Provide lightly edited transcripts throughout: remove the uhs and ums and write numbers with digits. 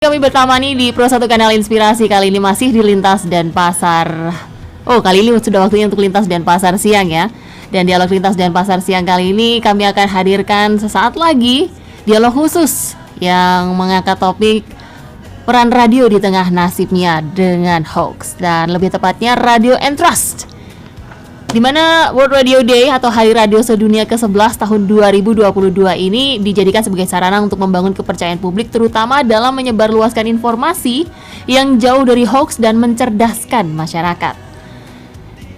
Kami bersama nih di Pro 1 Kanal Inspirasi. Kali ini masih di Lintas dan Pasar. Oh, kali ini sudah waktunya untuk Lintas dan Pasar siang ya. Dan dialog Lintas dan Pasar siang kali ini kami akan hadirkan sesaat lagi dialog khusus yang mengangkat topik peran radio di tengah nasibnya dengan hoax, dan lebih tepatnya Radio and Trust, di mana World Radio Day atau Hari Radio Sedunia ke-11 tahun 2022 ini dijadikan sebagai sarana untuk membangun kepercayaan publik, terutama dalam menyebarluaskan informasi yang jauh dari hoax dan mencerdaskan masyarakat.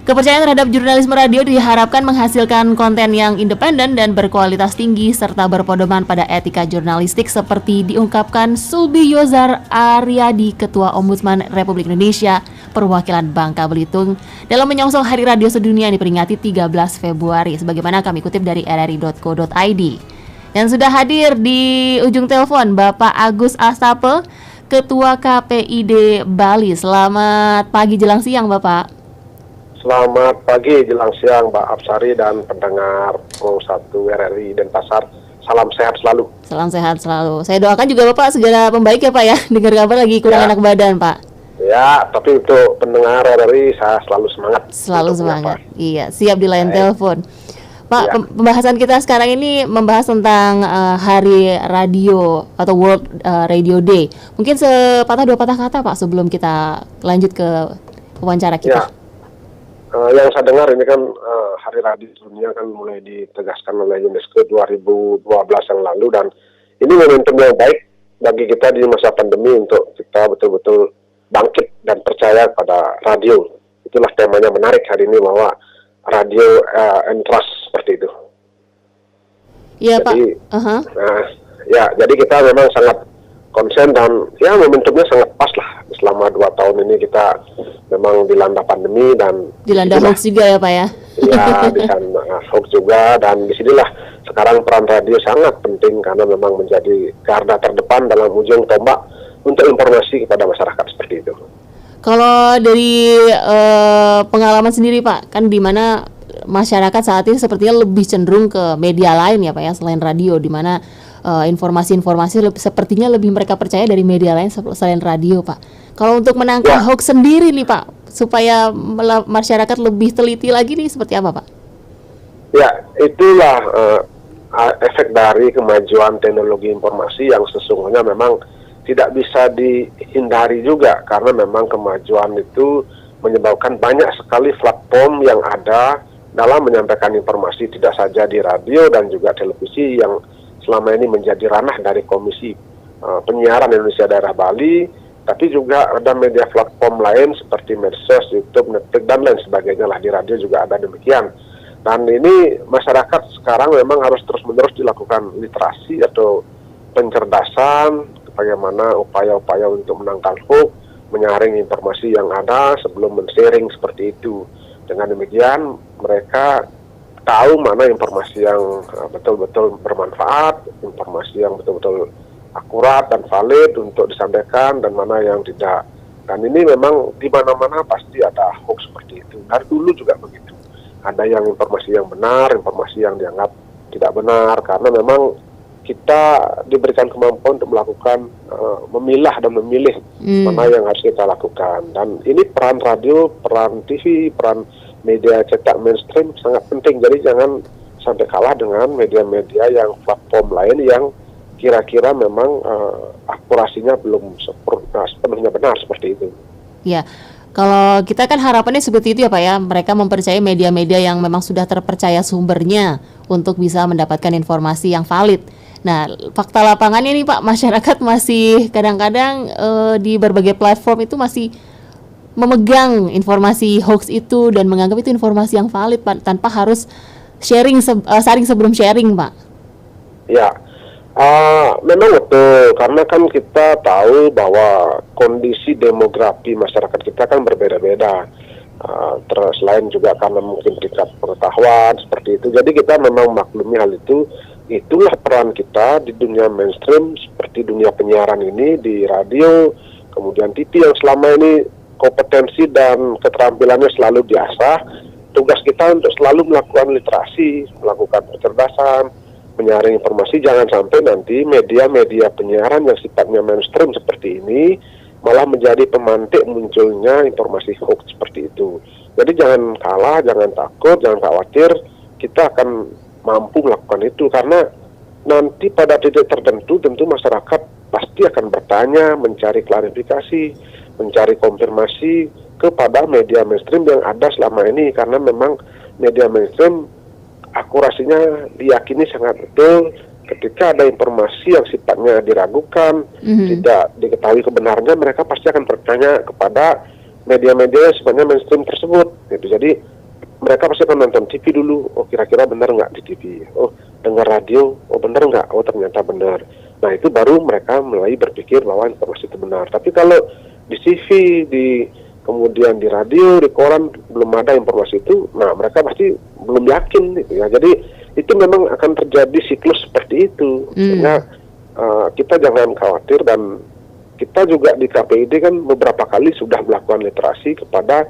Kepercayaan terhadap jurnalisme radio diharapkan menghasilkan konten yang independen dan berkualitas tinggi serta berpedoman pada etika jurnalistik, seperti diungkapkan Sulbi Yozar Aryadi, Ketua Ombudsman Republik Indonesia Perwakilan Bangka Belitung, dalam menyongsong Hari Radio Sedunia yang diperingati 13 Februari, sebagaimana kami kutip dari rri.co.id. Dan sudah hadir di ujung telepon Bapak Agus Astape, Ketua KPID Bali. Selamat pagi jelang siang, Bapak. Selamat pagi jelang siang Mbak Absari dan pendengar Pro 1 RRI Denpasar. Salam sehat selalu. Salam sehat selalu. Saya doakan juga Bapak segala pembaik ya Pak ya. Dengar kabar lagi kurang enak badan Pak. Ya, tapi untuk pendengar RRI saya selalu semangat. Selalu semangat. Iya, siap di line telepon. Pak, ya. Pembahasan kita sekarang ini membahas tentang Hari Radio atau World Radio Day. Mungkin sepatah dua patah kata Pak sebelum kita lanjut ke wawancara kita. Ya. Yang saya dengar ini kan Hari Radio Dunia kan mulai ditegaskan oleh UNESCO 2012 yang lalu, dan ini momentum yang baik bagi kita di masa pandemi untuk kita betul-betul bangkit dan percaya pada radio. Itulah temanya menarik hari ini, bahwa radio and trust seperti itu. Iya Pak. Jadi kita memang sangat konsen, dan ya momentumnya sangat pas lah. Selama 2 tahun ini kita memang dilanda pandemi dan dilanda hoax juga ya Pak ya. Iya, dilanda hoax juga, dan disinilah sekarang peran radio sangat penting karena memang menjadi garda terdepan dalam ujung tombak untuk informasi kepada masyarakat seperti itu. Kalau dari pengalaman sendiri Pak, kan di mana masyarakat saat ini sepertinya lebih cenderung ke media lain ya Pak ya, selain radio, di mana informasi-informasi sepertinya lebih mereka percaya dari media lain selain radio Pak. Kalau untuk menangkal hoax sendiri nih Pak, supaya masyarakat lebih teliti lagi nih, seperti apa Pak? Ya, itulah efek dari kemajuan teknologi informasi yang sesungguhnya memang tidak bisa dihindari juga, karena memang kemajuan itu menyebabkan banyak sekali platform yang ada dalam menyampaikan informasi, tidak saja di radio dan juga televisi yang selama ini menjadi ranah dari Komisi Penyiaran Indonesia Daerah Bali, tapi juga ada media platform lain seperti medsos, YouTube, Netflix, dan lain sebagainya lah. Di radio juga ada demikian. Dan ini masyarakat sekarang memang harus terus-menerus dilakukan literasi atau pencerdasan, bagaimana upaya-upaya untuk menangkal hoax, menyaring informasi yang ada sebelum men-sharing seperti itu. Dengan demikian mereka tahu mana informasi yang betul-betul bermanfaat, informasi yang betul-betul akurat dan valid untuk disampaikan, dan mana yang tidak. Dan ini memang di mana-mana pasti ada hoax seperti itu. Dari dulu juga begitu. Ada yang informasi yang benar, informasi yang dianggap tidak benar, karena memang kita diberikan kemampuan untuk melakukan memilah dan memilih mana yang harus kita lakukan. Dan ini peran radio, peran TV, peran media cetak mainstream sangat penting. Jadi jangan sampai kalah dengan media-media yang platform lain yang kira-kira memang akurasinya belum sepenuhnya benar seperti itu. Ya, kalau kita kan harapannya seperti itu ya Pak ya, mereka mempercayai media-media yang memang sudah terpercaya sumbernya untuk bisa mendapatkan informasi yang valid. Nah, fakta lapangannya nih Pak, masyarakat masih kadang-kadang di berbagai platform itu masih memegang informasi hoax itu dan menganggap itu informasi yang valid Pak, tanpa harus saring sebelum sharing Pak. Ya. Memang betul, karena kan kita tahu bahwa kondisi demografi masyarakat kita kan berbeda-beda. Selain juga karena mungkin tingkat pengetahuan seperti itu, jadi kita memang maklumi hal itu. Itulah peran kita di dunia mainstream seperti dunia penyiaran ini, di radio, kemudian TV yang selama ini kompetensi dan keterampilannya selalu diasah. Tugas kita untuk selalu melakukan literasi, melakukan pencerdasan, penyaring informasi, jangan sampai nanti media-media penyiaran yang sifatnya mainstream seperti ini malah menjadi pemantik munculnya informasi hoax seperti itu. Jadi jangan kalah, jangan takut, jangan khawatir, kita akan mampu melakukan itu, karena nanti pada titik tertentu tentu masyarakat pasti akan bertanya, mencari klarifikasi, mencari konfirmasi kepada media mainstream yang ada selama ini, karena memang media mainstream akurasinya diyakini sangat betul. Ketika ada informasi yang sifatnya diragukan, tidak diketahui kebenarannya, mereka pasti akan bertanya kepada media-media yang sifatnya mainstream tersebut. Gitu. Jadi mereka pasti akan nonton TV dulu, oh kira-kira benar nggak di TV, oh dengar radio, oh benar nggak, oh ternyata benar. Nah itu baru mereka mulai berpikir bahwa informasi itu benar. Tapi kalau di TV, kemudian di radio, di koran belum ada informasi itu, nah mereka pasti belum yakin gitu ya. Jadi itu memang akan terjadi siklus seperti itu. Sehingga kita jangan khawatir, dan kita juga di KPID kan beberapa kali sudah melakukan literasi kepada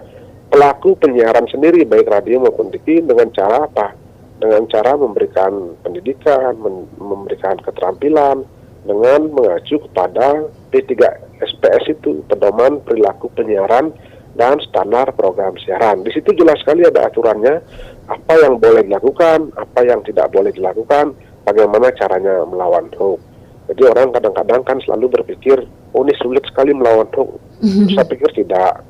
pelaku penyiaran sendiri, baik radio maupun TV, dengan cara apa? Dengan cara memberikan pendidikan, memberikan keterampilan, dengan mengacu kepada P3SPS itu, pedoman perilaku penyiaran dan standar program siaran. Di situ jelas sekali ada aturannya, apa yang boleh dilakukan, apa yang tidak boleh dilakukan, bagaimana caranya melawan hoax. Jadi orang kadang-kadang kan selalu berpikir, oh ini sulit sekali melawan hoax. Saya pikir tidak.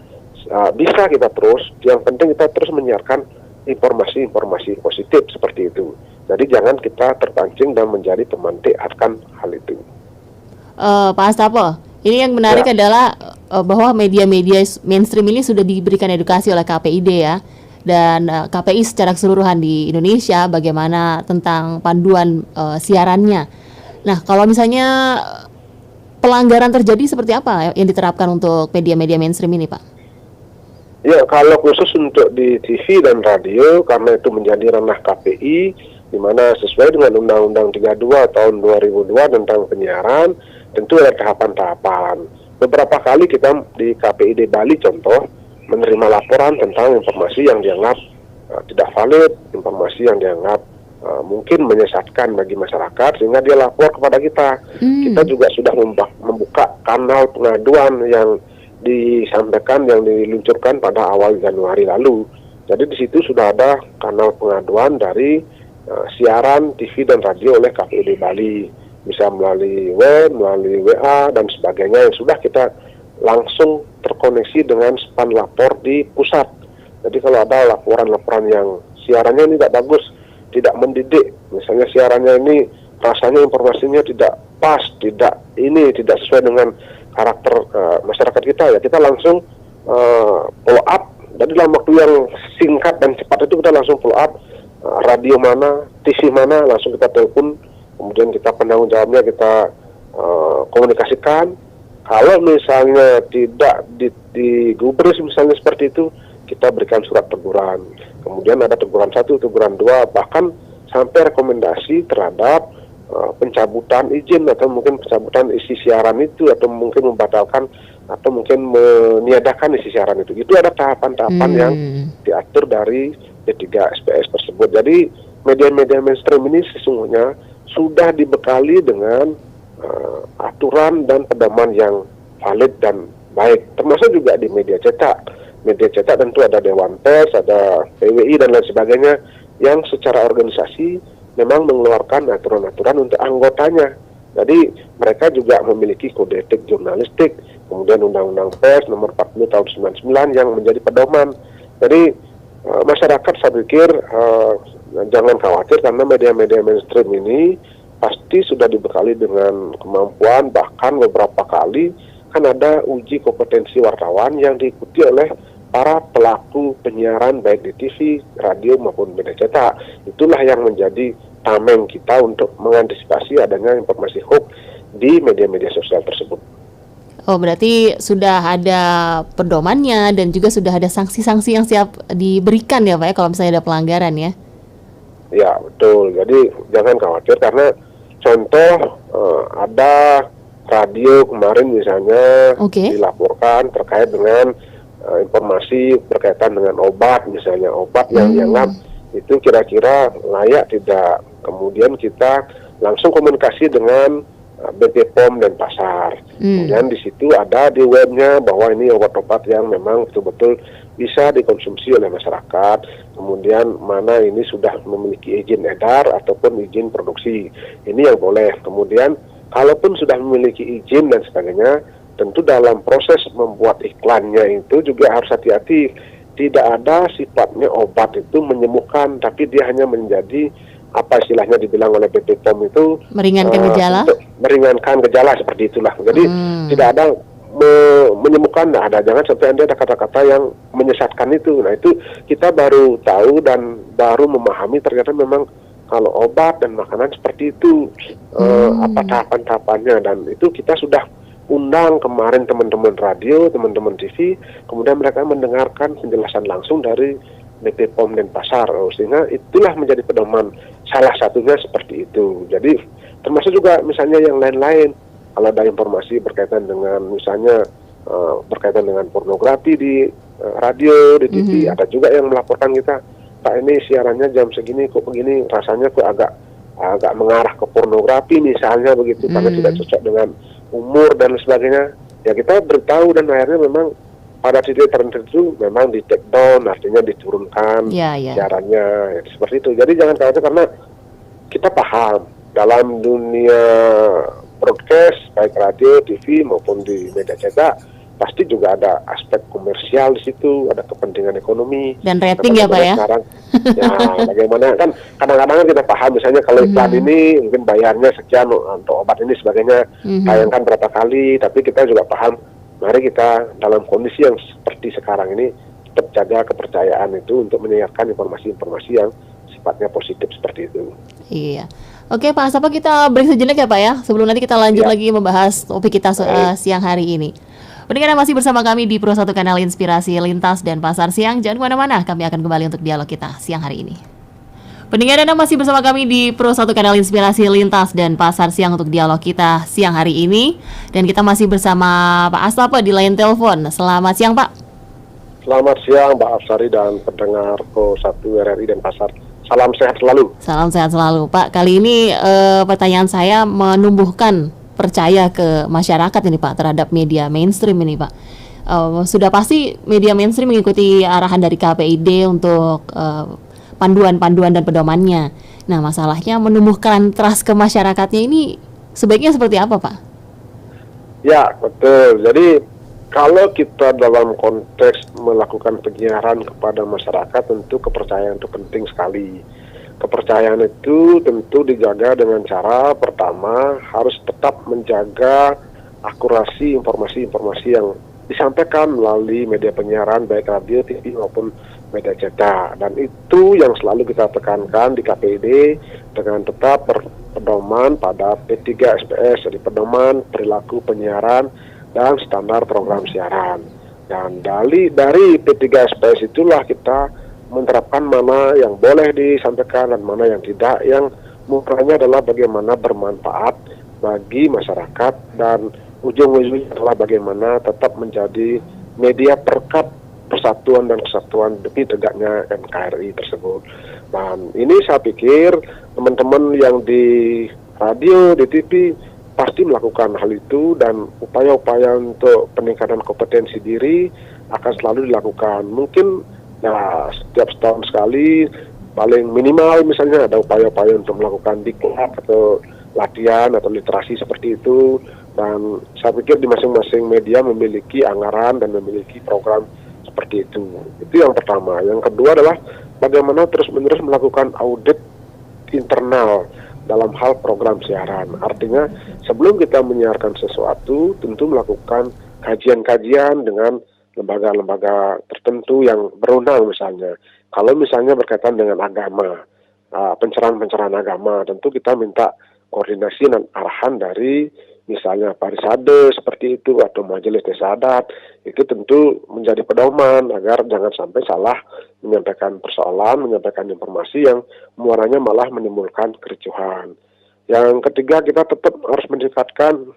Bisa kita terus, yang penting kita terus menyiarkan informasi-informasi positif seperti itu. Jadi jangan kita terpancing dan menjadi pemantik akan hal itu. Pak Astapo, ini yang menarik adalah bahwa media-media mainstream ini sudah diberikan edukasi oleh KPID ya, dan KPI secara keseluruhan di Indonesia bagaimana tentang panduan siarannya. Nah, kalau misalnya pelanggaran terjadi seperti apa yang diterapkan untuk media-media mainstream ini, Pak? Ya, kalau khusus untuk di TV dan radio, karena itu menjadi ranah KPI, di mana sesuai dengan Undang-Undang 32 tahun 2002 tentang penyiaran, tentu ada tahapan-tahapan. Beberapa kali kita di KPID Bali contoh, menerima laporan tentang informasi yang dianggap tidak valid, informasi yang dianggap mungkin menyesatkan bagi masyarakat, sehingga dia lapor kepada kita. Kita juga sudah membuka kanal pengaduan yang disampaikan, yang diluncurkan pada awal Januari lalu. Jadi di situ sudah ada kanal pengaduan dari siaran TV dan radio oleh KPID Bali, bisa melalui web, melalui WA dan sebagainya, yang sudah kita langsung terkoneksi dengan span lapor di pusat. Jadi kalau ada laporan-laporan yang siarannya ini tidak bagus, tidak mendidik, misalnya siarannya ini rasanya informasinya tidak pas, tidak sesuai dengan karakter masyarakat kita, ya kita langsung follow up. Jadi dalam waktu yang singkat dan cepat itu kita langsung follow up, radio mana, TV mana, langsung kita telepon, kemudian kita penanggung jawabnya kita komunikasikan. Kalau misalnya tidak digubris misalnya seperti itu, kita berikan surat teguran. Kemudian ada teguran 1, teguran 2, bahkan sampai rekomendasi terhadap pencabutan izin, atau mungkin pencabutan isi siaran itu, atau mungkin membatalkan, atau mungkin meniadakan isi siaran itu. Itu ada tahapan-tahapan yang diatur dari P3SPS tersebut. Jadi media-media mainstream ini sesungguhnya sudah dibekali dengan aturan dan pedoman yang valid dan baik, termasuk juga di media cetak. Media cetak tentu ada Dewan Pers, ada PWI dan lain sebagainya, yang secara organisasi memang mengeluarkan aturan-aturan untuk anggotanya. Jadi mereka juga memiliki kode etik jurnalistik, kemudian Undang-Undang Pers nomor 40 tahun 99 yang menjadi pedoman. Jadi masyarakat saya pikir jangan khawatir, karena media-media mainstream ini pasti sudah dibekali dengan kemampuan, bahkan beberapa kali kan ada uji kompetensi wartawan yang diikuti oleh para pelaku penyiaran baik di TV, radio maupun media cetak. Itulah yang menjadi tameng kita untuk mengantisipasi adanya informasi hoax di media-media sosial tersebut. Oh, berarti sudah ada pedomannya dan juga sudah ada sanksi-sanksi yang siap diberikan ya Pak ya, kalau misalnya ada pelanggaran ya? Ya, betul. Jadi jangan khawatir, karena contoh ada radio kemarin misalnya dilaporkan terkait dengan informasi berkaitan dengan obat, misalnya obat yang dianggap itu kira-kira layak tidak kemudian kita langsung komunikasi dengan BP POM dan pasar. Kemudian di situ ada di webnya bahwa ini obat-obat yang memang betul-betul bisa dikonsumsi oleh masyarakat. Kemudian mana ini sudah memiliki izin edar ataupun izin produksi. Ini yang boleh. Kemudian kalaupun sudah memiliki izin dan sebagainya, tentu dalam proses membuat iklannya itu juga harus hati-hati. Tidak ada sifatnya obat itu menyembuhkan, tapi dia hanya menjadi apa istilahnya dibilang oleh BP POM itu Meringankan gejala? Meringankan gejala seperti itulah. Jadi tidak ada menyembuhkan, tidak ada. Jangan sampai ada kata-kata yang menyesatkan itu. Nah itu kita baru tahu dan baru memahami ternyata memang kalau obat dan makanan seperti itu apa tahapan-tahapannya, dan itu kita sudah undang kemarin teman-teman radio, teman-teman TV, kemudian mereka mendengarkan penjelasan langsung dari BP POM dan pasar, sehingga itulah menjadi pedoman salah satunya seperti itu. Jadi termasuk juga misalnya yang lain-lain, kalau ada informasi berkaitan dengan misalnya berkaitan dengan pornografi di radio, di TV, ada juga yang melaporkan kita, Pak ini siarannya jam segini kok begini, rasanya kok agak mengarah ke pornografi misalnya begitu, karena tidak cocok dengan umur dan sebagainya. Ya kita beritahu dan akhirnya memang pada titik tertentu memang di take down, artinya diturunkan siarannya, ya, seperti itu. Jadi jangan khawatir karena kita paham dalam dunia broadcast baik radio, TV maupun di media cetak pasti juga ada aspek komersial di situ, ada kepentingan ekonomi dan rating ya Pak ya. Sekarang, ya bagaimana kan kadang-kadang kita paham misalnya kalau iklan ini mungkin bayarnya sekian untuk obat ini sebagainya, tayangkan berapa kali, tapi kita juga paham mari kita dalam kondisi yang seperti sekarang ini tetap jaga kepercayaan itu untuk menyiarkan informasi-informasi yang sifatnya positif seperti itu. Iya. Oke Pak Asapa, kita break sejenak ya Pak ya, sebelum nanti kita lanjut lagi membahas topik kita siang hari ini. Pendengar masih bersama kami di Pro 1 Kanal Inspirasi Lintas dan Pasar Siang. Jangan kemana-mana, kami akan kembali untuk dialog kita siang hari ini. Pendengar Anda masih bersama kami di Pro 1 Kanal Inspirasi Lintas dan Pasar Siang untuk dialog kita siang hari ini. Dan kita masih bersama Pak Asapa di line telepon. Selamat siang Pak. Selamat siang Mbak Afsari dan pendengar Pro 1 RRI dan Pasar. Salam sehat selalu. Salam sehat selalu Pak. Kali ini pertanyaan saya menumbuhkan percaya ke masyarakat ini Pak terhadap media mainstream ini Pak. Sudah pasti media mainstream mengikuti arahan dari KPID untuk panduan-panduan dan pedomannya. Nah masalahnya menumbuhkan trust ke masyarakatnya ini sebaiknya seperti apa Pak? Ya betul. Jadi kalau kita dalam konteks melakukan penyiaran kepada masyarakat, tentu kepercayaan itu penting sekali. Kepercayaan itu tentu dijaga dengan cara pertama harus tetap menjaga akurasi informasi-informasi yang disampaikan melalui media penyiaran baik radio, TV maupun media cetak, dan itu yang selalu kita tekankan di KPID dengan tetap berpedoman pada P3 SPS, jadi pedoman perilaku penyiaran dan standar program siaran. Dan dari P3 SPS itulah kita menerapkan mana yang boleh disampaikan dan mana yang tidak, yang mukanya adalah bagaimana bermanfaat bagi masyarakat dan ujung-ujungnya adalah bagaimana tetap menjadi media perkat persatuan dan kesatuan demi tegaknya NKRI tersebut. Dan ini saya pikir teman-teman yang di radio, di TV pasti melakukan hal itu, dan upaya-upaya untuk peningkatan kompetensi diri akan selalu dilakukan. Mungkin ya setiap setahun sekali paling minimal misalnya ada upaya-upaya untuk melakukan diklat atau latihan atau literasi seperti itu, dan saya pikir di masing-masing media memiliki anggaran dan memiliki program seperti itu. Itu yang pertama. Yang kedua adalah bagaimana terus-menerus melakukan audit internal dalam hal program siaran. Artinya sebelum kita menyiarkan sesuatu tentu melakukan kajian-kajian dengan lembaga-lembaga tertentu yang berwenang misalnya. Kalau misalnya berkaitan dengan agama, pencerahan-pencerahan agama, tentu kita minta koordinasi dan arahan dari misalnya Parisade seperti itu atau Majelis Desa Adat. Itu tentu menjadi pedoman agar jangan sampai salah menyampaikan persoalan, menyampaikan informasi yang muaranya malah menimbulkan kericuhan. Yang ketiga, kita tetap harus meningkatkan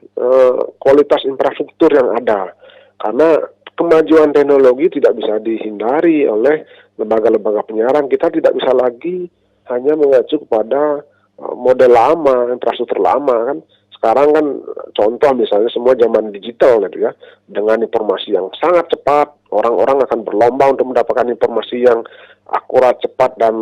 kualitas infrastruktur yang ada, karena kemajuan teknologi tidak bisa dihindari oleh lembaga-lembaga penyiaran. Kita tidak bisa lagi hanya mengacu kepada model lama, infrastruktur lama kan. Sekarang kan contoh misalnya semua zaman digital gitu ya, dengan informasi yang sangat cepat, orang-orang akan berlomba untuk mendapatkan informasi yang akurat, cepat dan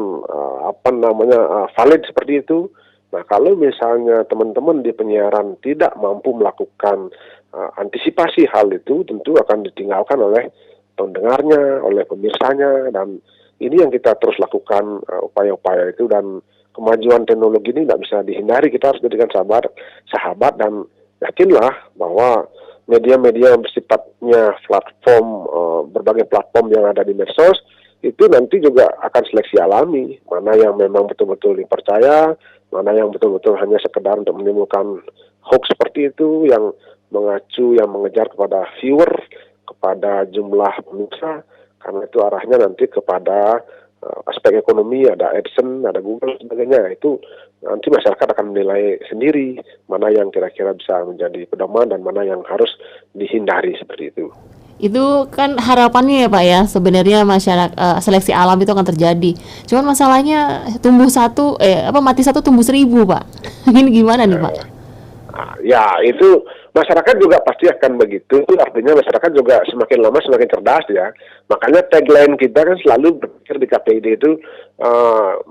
valid seperti itu. Nah, kalau misalnya teman-teman di penyiaran tidak mampu melakukan antisipasi hal itu, tentu akan ditinggalkan oleh pendengarnya, oleh pemirsanya, dan ini yang kita terus lakukan upaya-upaya itu, dan kemajuan teknologi ini tidak bisa dihindari. Kita harus jadikan sahabat dan yakinlah bahwa media-media yang bersifatnya platform, berbagai platform yang ada di medsos, itu nanti juga akan seleksi alami, mana yang memang betul-betul dipercaya, mana yang betul-betul hanya sekedar untuk menimbulkan hoax seperti itu, yang mengacu, yang mengejar kepada viewer, kepada jumlah pemirsa, karena itu arahnya nanti kepada aspek ekonomi, ada AdSense, ada Google, dan sebagainya. Itu nanti masyarakat akan menilai sendiri mana yang kira-kira bisa menjadi pedoman dan mana yang harus dihindari seperti itu. Itu kan harapannya ya Pak ya, sebenarnya masyarakat seleksi alam itu akan terjadi. Cuman masalahnya mati satu tumbuh 1000 Pak. Ini gimana nih Pak? Ya itu masyarakat juga pasti akan begitu. Artinya masyarakat juga semakin lama semakin cerdas ya. Makanya tagline kita kan selalu berpikir di KPID itu,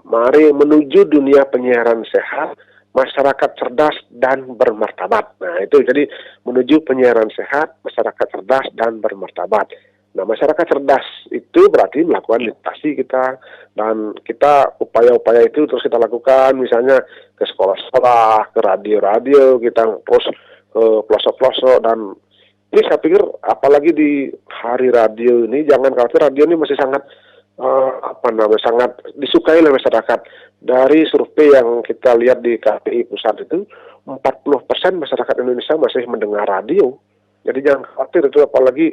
mari menuju dunia penyiaran sehat, masyarakat cerdas dan bermartabat. Nah itu jadi menuju penyiaran sehat, masyarakat cerdas dan bermartabat. Nah, masyarakat cerdas itu berarti melakukan literasi kita, dan kita upaya-upaya itu terus kita lakukan, misalnya ke sekolah-sekolah, ke radio-radio, kita terus ke pelosok-pelosok, dan ini saya pikir apalagi di hari radio ini, jangan khawatir, radio ini masih sangat sangat disukai oleh masyarakat. Dari survei yang kita lihat di KPI pusat itu, 40% masyarakat Indonesia masih mendengar radio. Jadi jangan khawatir itu, apalagi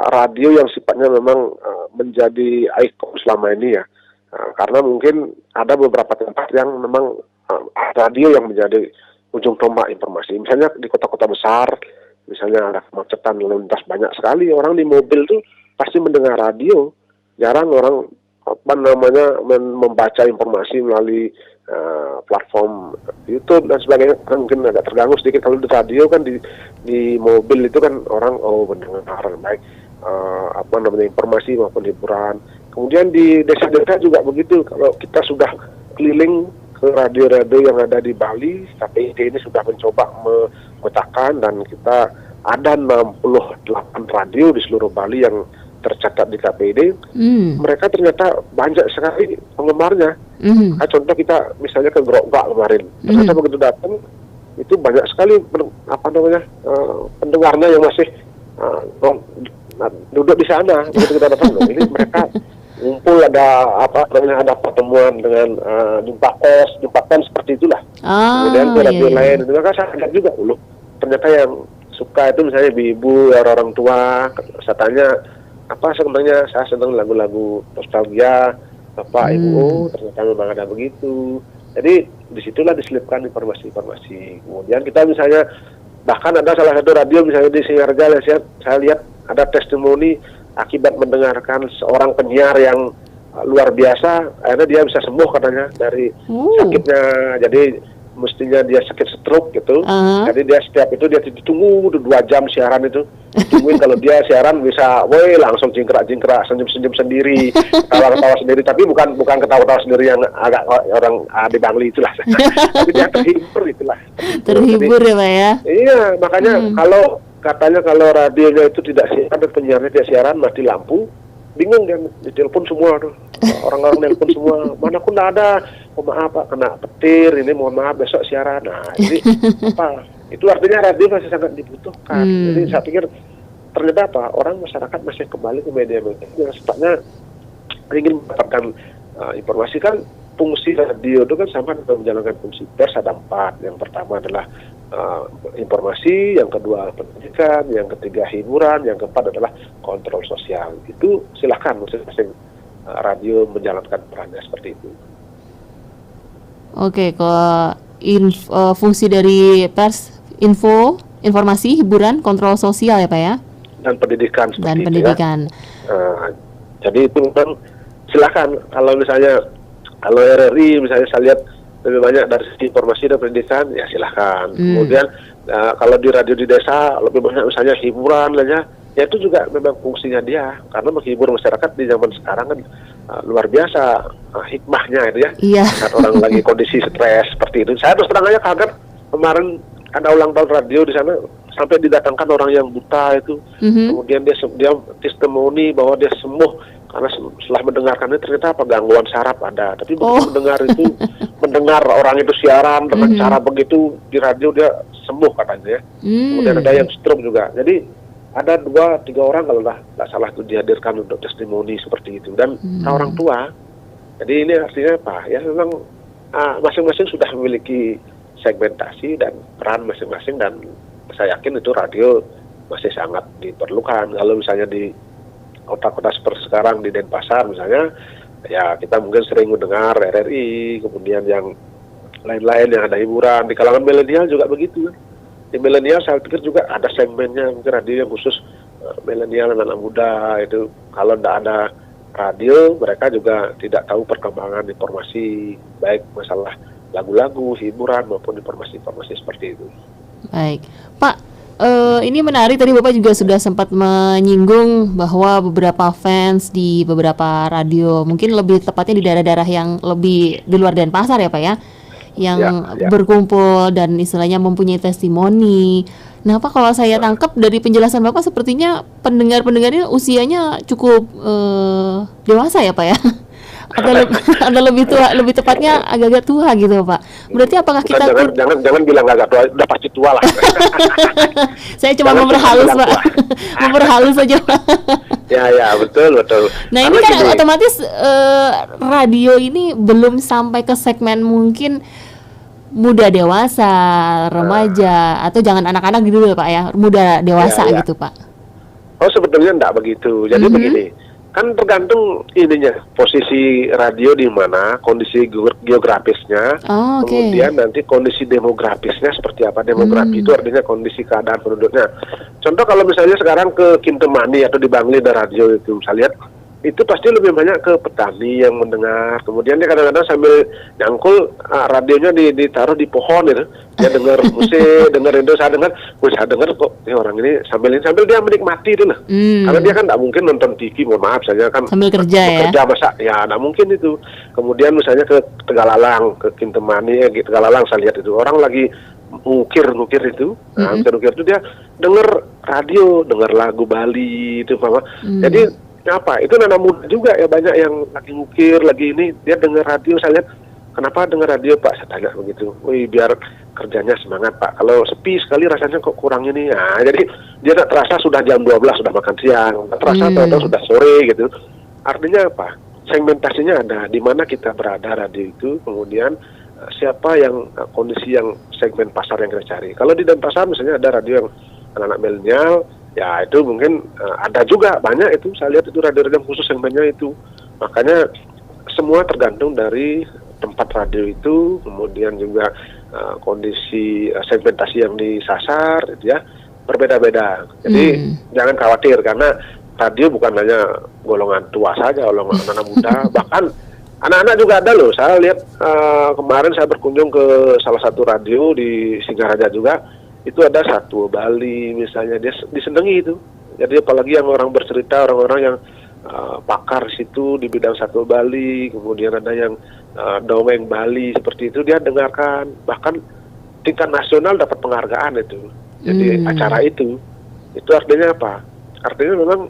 radio yang sifatnya memang menjadi ikon selama ini ya. Karena mungkin ada beberapa tempat yang memang radio yang menjadi ujung tombak informasi. Misalnya di kota-kota besar, misalnya ada kemacetan lalu lintas banyak sekali, orang di mobil tuh pasti mendengar radio. Jarang orang membaca informasi melalui platform YouTube dan sebagainya, kan mungkin agak terganggu sedikit. Kalau di radio kan di mobil itu kan orang mendengar baik informasi maupun hiburan. Kemudian di desa-desa juga begitu. Kalau kita sudah keliling ke radio-radio yang ada di Bali, KPID ini sudah mencoba memetakan, dan kita ada 68 radio di seluruh Bali yang tercatat di KPID. Mereka ternyata banyak sekali penggemarnya. Contoh kita misalnya ke Grogak kemarin, ternyata begitu datang itu banyak sekali pendengarnya yang masih duduk di sana. Begitu kita datang, ini mereka ngumpul, ada pertemuan dengan jumpa pers seperti itulah. Kemudian ke radio lain, itu kan saya lihat juga dulu. Ternyata yang suka itu misalnya ibu-ibu, orang tua, saya tanya apa sebenarnya, saya senang lagu-lagu nostalgia, Bapak Ibu, ternyata memang ada begitu. Jadi disitulah diselipkan informasi-informasi. Kemudian kita misalnya, bahkan ada salah satu radio misalnya di Singarga, saya lihat ada testimoni akibat mendengarkan seorang penyiar yang luar biasa, akhirnya dia bisa sembuh katanya dari sakitnya. Jadi mestinya dia sakit stroke gitu. Jadi dia setiap itu dia ditunggu 2 jam siaran itu. Tungguin kalau dia siaran bisa, langsung jingkrak, senyum-senyum sendiri, ketawa-ketawa sendiri. Tapi bukan ketawa-ketawa sendiri yang agak orang di Bangli itulah. Tapi dia terhibur itulah. Terhibur ya Pak ya? Iya, makanya kalau radionya itu tidak siaran dan penyiarnya tidak siaran, mati lampu, bingung dia, ditelepon semua tuh. Orang-orang nelpon semua, mana pun ada, maaf Pak, kena petir, ini mohon maaf besok siaran. Nah, jadi itu artinya radio masih sangat dibutuhkan. Jadi saya pikir ternyata orang masyarakat masih kembali ke media-media yang sifatnya ingin mendapatkan informasi. Kan fungsi radio itu kan sama dengan menjalankan fungsi pers, ada 4. Yang pertama adalah informasi, yang kedua pendidikan, yang ketiga hiburan, yang keempat adalah kontrol sosial. Itu silakan masing-masing radio menjalankan perannya seperti itu. Oke, kalau fungsi dari pers, informasi, hiburan, kontrol sosial ya Pak ya? Dan pendidikan seperti dan pendidikan. Ya. Jadi itu memang silakan. Kalau misalnya RRI misalnya saya lihat lebih banyak dari segi informasi dan pendidikan, ya silahkan. Kemudian kalau di radio di desa lebih banyak misalnya hiburan lah ya itu juga memang fungsinya dia, karena menghibur masyarakat di zaman sekarang kan luar biasa hikmahnya itu ya. Iya. Saat orang lagi kondisi stres seperti itu. Saya terus terang aja kaget kemarin ada ulang tahun radio di sana sampai didatangkan orang yang buta itu. Kemudian dia testimoni bahwa dia sembuh karena setelah mendengarkan itu ternyata apa gangguan saraf ada, tapi begitu mendengar orang itu siaran dengan cara begitu di radio dia sembuh katanya ya. Kemudian ada yang stroke juga. Jadi ada 2-3 orang kalau nggak salah itu dihadirkan untuk testimoni seperti itu dan orang tua. Jadi ini artinya apa ya, memang masing-masing sudah memiliki segmentasi dan peran masing-masing, dan saya yakin itu radio masih sangat diperlukan. Kalau misalnya di kota-kota seperti sekarang di Denpasar misalnya, ya kita mungkin sering mendengar RRI, kemudian yang lain-lain yang ada hiburan. Di kalangan milenial juga begitu. Di milenial saya pikir juga ada segmennya, mungkin radio yang khusus milenial, anak muda itu. Kalau tidak ada radio, mereka juga tidak tahu perkembangan informasi, baik masalah lagu-lagu, hiburan, maupun informasi-informasi seperti itu. Baik, Pak. Ini menarik, tadi Bapak juga sudah sempat menyinggung bahwa beberapa fans di beberapa radio, mungkin lebih tepatnya di daerah-daerah yang lebih di luar Denpasar ya Pak ya, yang berkumpul dan istilahnya mempunyai testimoni. Nah Pak, kalau saya tangkap dari penjelasan Bapak sepertinya pendengar-pendengar ini usianya cukup dewasa ya Pak ya? Atau lebih tua, lebih tepatnya agak-agak tua gitu Pak. Berarti apakah kita jangan bilang agak tua, udah pasti tua lah. Saya cuma memperhalus Pak. Memperhalus saja Pak. Ya betul. Nah ini kan otomatis radio ini belum sampai ke segmen mungkin muda dewasa, remaja, atau jangan anak-anak gitu Pak ya, muda dewasa gitu Pak. Oh sebetulnya enggak begitu. Jadi begini, kan tergantung ininya posisi radio di mana, kondisi geografisnya, kemudian nanti kondisi demografisnya seperti apa. Demografi itu artinya kondisi keadaan penduduknya. Contoh kalau misalnya sekarang ke Kintamani atau di Bangli ada radio itu, saya lihat itu pasti lebih banyak ke petani yang mendengar. Kemudian dia kadang-kadang sambil nyangkul radionya ditaruh di pohon gitu. Dia dengar musik, dengar itu, saya dengar kok orang ini sambil dia menikmati itu lah. Karena dia kan tidak mungkin nonton TV, mohon maaf, saya kan sambil kerja masa ya tidak mungkin itu. Kemudian misalnya ke Tegalalang, ke Kintamani, Tegalalang saya lihat itu orang lagi ngukir itu, ngukir itu dia dengar radio, dengar lagu Bali itu apa. Jadi apa itu anak muda juga ya, banyak yang lagi ngukir lagi ini, dia dengar radio. Saya lihat, kenapa dengar radio Pak? Saya tanya begitu. Wih, biar kerjanya semangat Pak. Kalau sepi sekali rasanya kok kurang ini. Nah, jadi dia tak terasa sudah jam 12 sudah makan siang, tak terasa atau sudah sore gitu. Artinya apa? Segmentasinya ada di mana kita berada radio itu, kemudian siapa yang kondisi yang segmen pasar yang kita cari. Kalau di Denpasar misalnya ada radio yang anak-anak milenial, ya itu mungkin ada juga banyak itu, saya lihat itu radio-radio khusus segmennya itu. Makanya semua tergantung dari tempat radio itu, kemudian juga kondisi segmentasi yang disasar itu ya berbeda-beda. Jadi jangan khawatir, karena radio bukan hanya golongan tua saja, golongan anak muda, bahkan anak-anak juga ada loh. Saya lihat kemarin saya berkunjung ke salah satu radio di Singaraja juga. Itu ada Satwa Bali misalnya, dia disenangi itu. Jadi apalagi yang orang bercerita, orang-orang yang pakar situ di bidang Satwa Bali, kemudian ada yang dongeng Bali seperti itu, dia dengarkan. Bahkan tingkat nasional dapat penghargaan itu. Jadi acara itu artinya apa? Artinya memang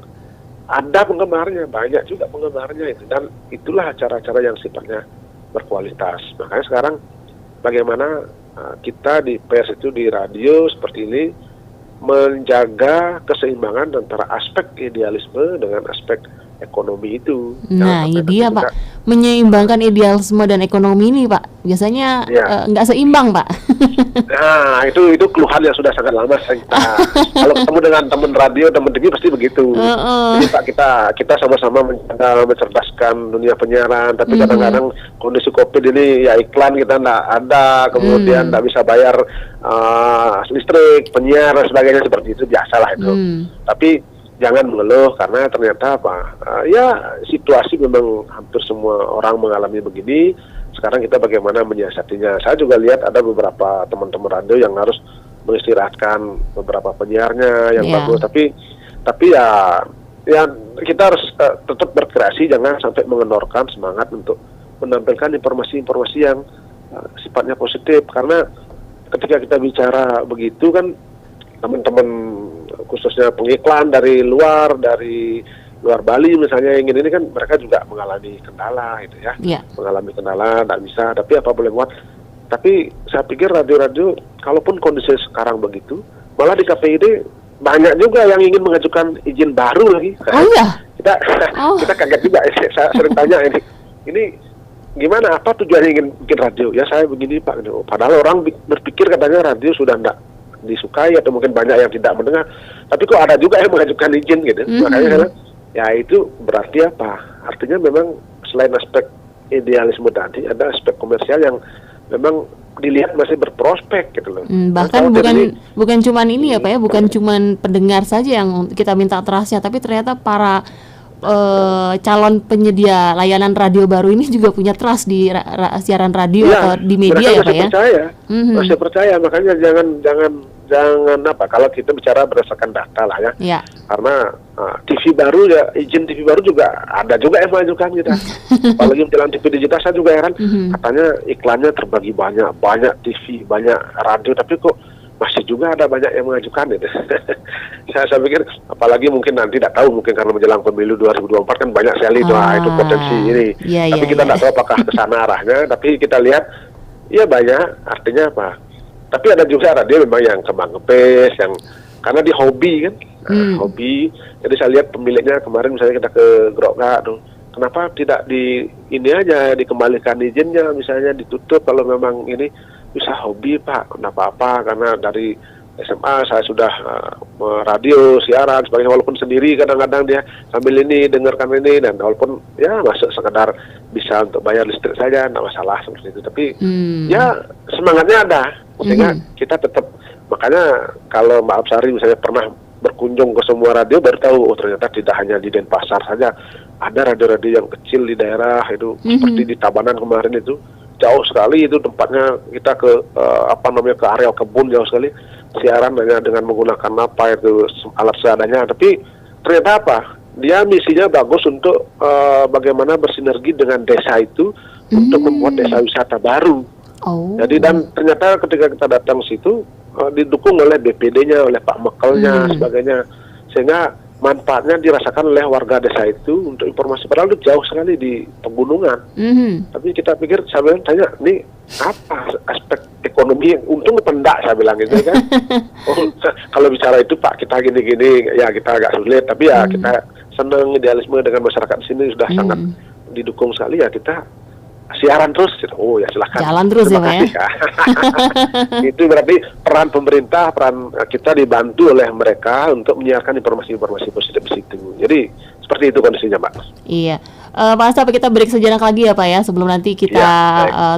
ada penggemarnya, banyak juga penggemarnya itu, dan itulah acara-acara yang sifatnya berkualitas. Makanya sekarang bagaimana kita di pers itu, di radio seperti ini, menjaga keseimbangan antara aspek idealisme dengan aspek ekonomi itu. Nah ini dia Pak, menyeimbangkan idealisme dan ekonomi ini Pak, biasanya nggak seimbang Pak. Nah itu keluhan yang sudah sangat lama kita. Kalau ketemu dengan teman radio, teman TV pasti begitu. Jadi Pak, kita sama-sama menjaga, mencerdaskan dunia penyiaran, tapi kadang-kadang kondisi COVID ini ya iklan kita nggak ada, kemudian nggak bisa bayar listrik, penyiar dan sebagainya, seperti itu biasalah itu. Tapi jangan mengeluh, karena ternyata apa? Ya situasi memang hampir semua orang mengalami begini. sekarang kita bagaimana menyiasatinya. Saya juga lihat ada beberapa teman-teman radio yang harus mengistirahatkan beberapa penyiarnya yang bagus, tapi ya kita harus tetap berkreasi, jangan sampai mengendorkan semangat untuk menampilkan informasi-informasi yang sifatnya positif, karena ketika kita bicara begitu kan teman-teman khususnya pengiklan dari luar Bali misalnya yang ini kan mereka juga mengalami kendala gitu ya, mengalami kendala, tidak bisa, tapi apa boleh buat. Tapi saya pikir radio-radio kalaupun kondisi sekarang begitu, malah di KPID banyak juga yang ingin mengajukan izin baru lagi. Kita kaget juga, saya sering tanya ini gimana, apa tujuannya ingin bikin radio? Ya saya begini Pak, padahal orang berpikir katanya radio sudah tidak disukai atau mungkin banyak yang tidak mendengar, tapi kok ada juga yang mengajukan izin gitu. Makanya saya bilang, ya itu berarti apa? Artinya memang selain aspek idealisme tadi, ada aspek komersial yang memang dilihat masih berprospek gitu loh. Bahkan bukan cuman ini ya Pak ya, bukan cuman pendengar saja yang kita minta trustnya, tapi ternyata para calon penyedia layanan radio baru ini juga punya trust di siaran radio atau di media ya Pak ya. Masih percaya, makanya jangan apa, kalau kita bicara berdasarkan data lah ya. Karena TV baru ya, izin TV baru juga ada juga yang mengajukan kita. Apalagi menjelang TV digital, saya juga heran, katanya iklannya terbagi banyak TV, banyak radio, tapi kok masih juga ada banyak yang mengajukan gitu. saya pikir, apalagi mungkin nanti tidak tahu, mungkin karena menjelang pemilu 2024 kan banyak sekali itu potensi ini. Tapi kita tidak tahu apakah ke sana arahnya, tapi kita lihat ya banyak, artinya apa? Tapi ada juga radio memang yang kembang-kempes, yang karena di hobi kan, hobi. Jadi saya lihat pemiliknya kemarin misalnya kita ke Grogga tuh, kenapa tidak dikembalikan izinnya, misalnya ditutup kalau memang ini bisa hobi Pak, kenapa apa? Karena dari SMA saya sudah radio, siaran, sebagainya, walaupun sendiri kadang-kadang dia sambil ini dengarkan ini, dan walaupun ya masuk sekedar bisa untuk bayar listrik saja, tidak masalah seperti itu. Tapi ya semangatnya ada, sehingga kita tetap, makanya kalau Mbak Absari misalnya pernah berkunjung ke semua radio, baru tahu oh ternyata tidak hanya di Denpasar saja, ada radio-radio yang kecil di daerah itu, seperti di Tabanan kemarin itu jauh sekali itu tempatnya, kita ke ke areal kebun jauh sekali, siaran hanya dengan menggunakan alat seadanya, tapi ternyata apa, dia misinya bagus untuk bagaimana bersinergi dengan desa itu untuk membuat desa wisata baru. Jadi dan ternyata ketika kita datang situ didukung oleh BPD-nya, oleh Pak Mekelnya, sebagainya, sehingga manfaatnya dirasakan oleh warga desa itu untuk informasi, padahal itu jauh sekali di pegunungan. Tapi kita pikir, saya bilang tanya, ini apa aspek ekonomi yang untung apa enggak, saya bilang gitu kan. Kalau bicara itu Pak, kita gini-gini, ya kita agak sulit, tapi ya kita senang idealisme dengan masyarakat di sini sudah sangat didukung sekali, ya kita siaran terus. Oh ya silahkan, jalan terus ya Pak ya. Itu berarti peran pemerintah, peran kita dibantu oleh mereka untuk menyiarkan informasi-informasi positif di situ. Jadi seperti itu kondisinya Pak. Iya, Pak Asta, kita break sejenak lagi ya Pak ya, sebelum nanti kita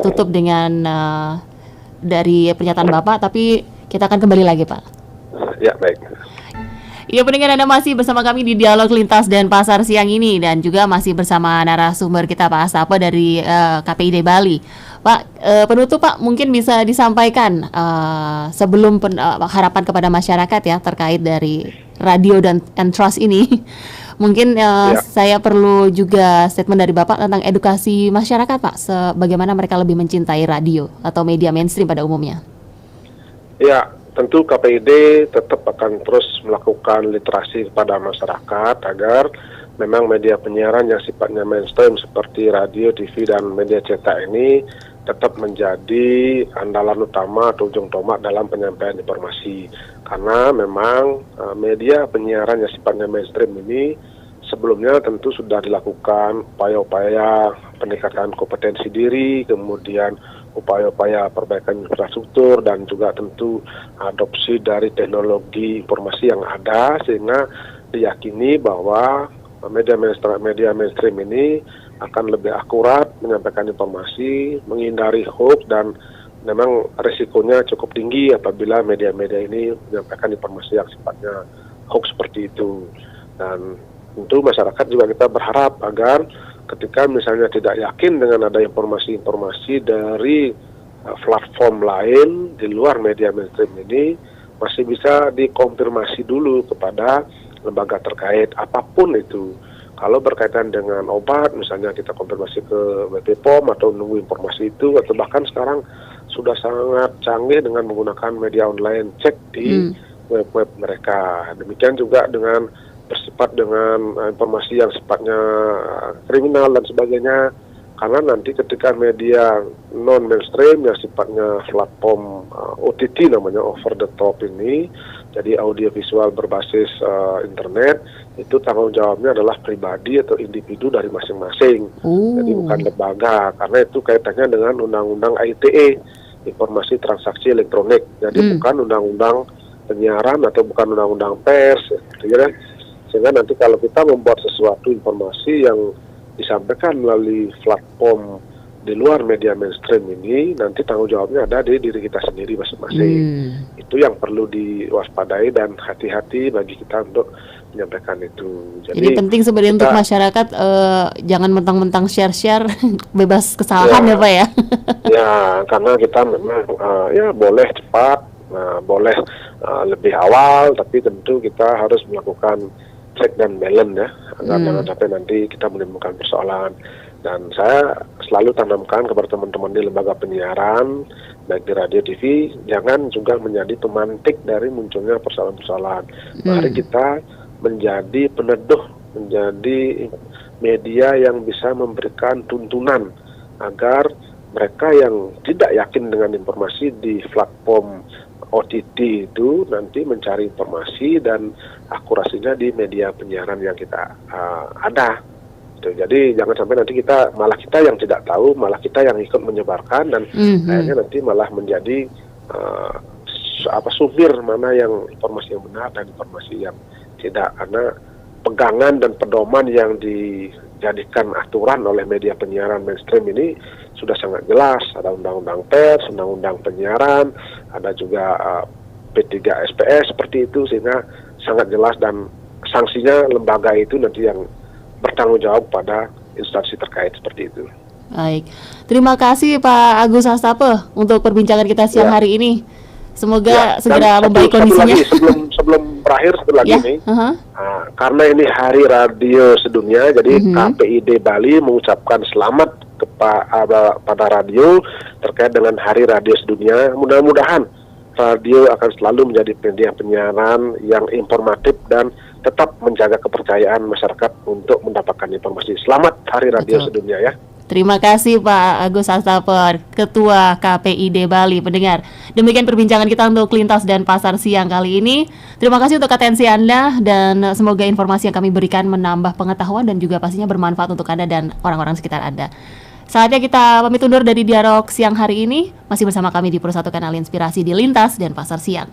tutup dengan dari pernyataan Bapak, tapi kita akan kembali lagi Pak. Ya baik. Ya, pendengar, Anda masih bersama kami di Dialog Lintas dan Pasar siang ini, dan juga masih bersama narasumber kita Pak Astapa dari KPID Bali. Pak, penutup Pak, mungkin bisa disampaikan sebelum harapan kepada masyarakat ya terkait dari radio dan trust ini. Mungkin saya perlu juga statement dari Bapak tentang edukasi masyarakat Pak, bagaimana mereka lebih mencintai radio atau media mainstream pada umumnya. Ya, tentu KPID tetap akan terus melakukan literasi kepada masyarakat agar memang media penyiaran yang sifatnya mainstream seperti radio, TV, dan media cetak ini tetap menjadi andalan utama atau ujung tombak dalam penyampaian informasi. Karena memang media penyiaran yang sifatnya mainstream ini sebelumnya tentu sudah dilakukan upaya-upaya peningkatan kompetensi diri, kemudian upaya-upaya perbaikan infrastruktur, dan juga tentu adopsi dari teknologi informasi yang ada, sehingga diyakini bahwa media mainstream ini akan lebih akurat menyampaikan informasi, menghindari hoax, dan memang risikonya cukup tinggi apabila media-media ini menyampaikan informasi yang sifatnya hoax seperti itu. Dan tentu masyarakat juga kita berharap agar ketika misalnya tidak yakin dengan ada informasi-informasi dari platform lain di luar media mainstream ini, masih bisa dikonfirmasi dulu kepada lembaga terkait apapun itu. Kalau berkaitan dengan obat, misalnya kita konfirmasi ke BPOM atau menunggu informasi itu, atau bahkan sekarang sudah sangat canggih dengan menggunakan media online, cek di web-web mereka. Demikian juga dengan bersifat dengan informasi yang sifatnya kriminal dan sebagainya. Karena nanti ketika media non-mainstream yang sifatnya platform OTT namanya, over the top ini, jadi audiovisual berbasis internet, itu tanggung jawabnya adalah pribadi atau individu dari masing-masing. Jadi bukan lembaga, karena itu kaitannya dengan undang-undang ITE, informasi transaksi elektronik. Jadi bukan undang-undang penyiaran atau bukan undang-undang pers. Sehingga nanti kalau kita membuat sesuatu informasi yang disampaikan melalui platform di luar media mainstream ini, nanti tanggung jawabnya ada di diri kita sendiri masing-masing. Itu yang perlu diwaspadai dan hati-hati bagi kita untuk menyampaikan itu. Jadi penting sebenarnya untuk masyarakat jangan mentang-mentang share-share bebas kesalahan ya Pak ya. Ya, karena kita memang ya boleh cepat, boleh lebih awal, tapi tentu kita harus melakukan check dan balance ya, agar jangan sampai nanti kita menimbulkan persoalan. Dan saya selalu tanamkan kepada teman-teman di lembaga penyiaran, baik di radio TV, jangan juga menjadi pemantik dari munculnya persoalan-persoalan. Mari kita menjadi peneduh, menjadi media yang bisa memberikan tuntunan agar mereka yang tidak yakin dengan informasi di platform OTT itu nanti mencari informasi dan akurasinya di media penyiaran yang kita ada. Jadi jangan sampai nanti kita yang tidak tahu, malah kita yang ikut menyebarkan, dan akhirnya nanti malah menjadi sumber mana yang informasi yang benar dan informasi yang tidak, karena pegangan dan pedoman yang dijadikan aturan oleh media penyiaran mainstream ini sudah sangat jelas. Ada undang-undang pers, undang-undang penyiaran, ada juga P3SPS seperti itu, sehingga sangat jelas dan sanksinya lembaga itu nanti yang bertanggung jawab pada instansi terkait seperti itu. Baik, terima kasih Pak Agus Hastape untuk perbincangan kita siang hari ini. Semoga segera membaik kondisinya. Sebelum berakhir satu lagi nih, karena ini Hari Radio Sedunia, jadi KPID Bali mengucapkan selamat kepada radio terkait dengan Hari Radio Sedunia. Mudah-mudahan radio akan selalu menjadi media penyiaran yang informatif dan tetap menjaga kepercayaan masyarakat untuk mendapatkan informasi. Selamat Hari Radio Sedunia ya. Terima kasih Pak Agus Hastape, Ketua KPID Bali. Pendengar, demikian perbincangan kita untuk Lintas dan Pasar siang kali ini. Terima kasih untuk atensi Anda, dan semoga informasi yang kami berikan menambah pengetahuan dan juga pastinya bermanfaat untuk Anda dan orang-orang sekitar Anda. Saatnya kita pamit undur dari Dialog Siang hari ini. Masih bersama kami di Persatu Kanal Inspirasi di Lintas dan Pasar Siang.